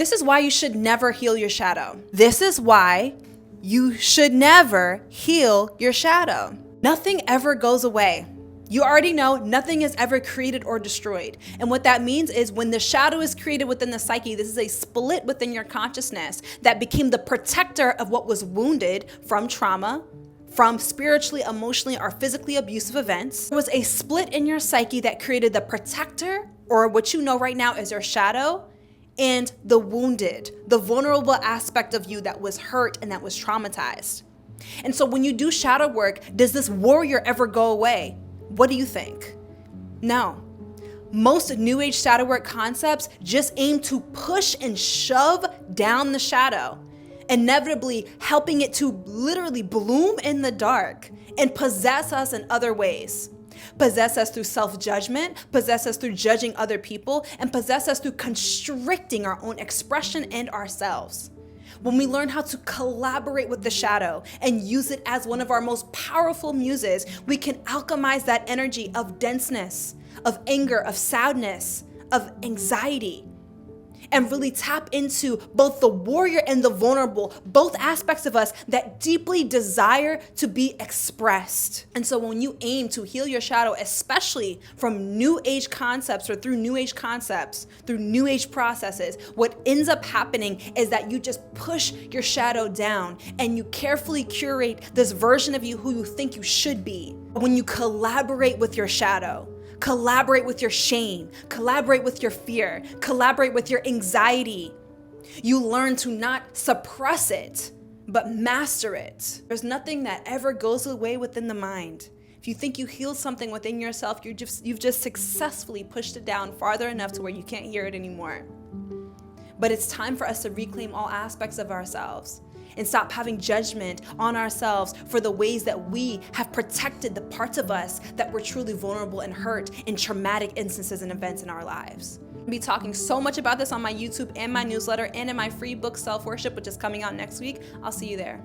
This is why you should never heal your shadow. This is why you should never heal your shadow. Nothing ever goes away. You already know nothing is ever created or destroyed. And what that means is when the shadow is created within the psyche, this is a split within your consciousness that became the protector of what was wounded from trauma, from spiritually, emotionally, or physically abusive events. There was a split in your psyche that created the protector, or what you know right now as your shadow, and the wounded, the vulnerable aspect of you that was hurt and that was traumatized. And so when you do shadow work, does this warrior ever go away? What do you think? No. Most New Age shadow work concepts just aim to push and shove down the shadow, inevitably helping it to literally bloom in the dark and possess us in other ways. Possess us through self-judgment, possess us through judging other people, and possess us through constricting our own expression and ourselves. When we learn how to collaborate with the shadow and use it as one of our most powerful muses, we can alchemize that energy of denseness, of anger, of sadness, of anxiety, and really tap into both the warrior and the vulnerable, both aspects of us that deeply desire to be expressed. And so when you aim to heal your shadow, especially from New Age concepts or through New Age concepts, through New Age processes, what ends up happening is that you just push your shadow down and you carefully curate this version of you who you think you should be. When you collaborate with your shadow, collaborate with your shame, collaborate with your fear, collaborate with your anxiety, you learn to not suppress it, but master it. There's nothing that ever goes away within the mind. If you think you healed something within yourself, you've just successfully pushed it down farther enough to where you can't hear it anymore. But it's time for us to reclaim all aspects of ourselves and stop having judgment on ourselves for the ways that we have protected the parts of us that were truly vulnerable and hurt in traumatic instances and events in our lives. I'll be talking so much about this on my YouTube and my newsletter and in my free book, Self Worship, which is coming out next week. I'll see you there.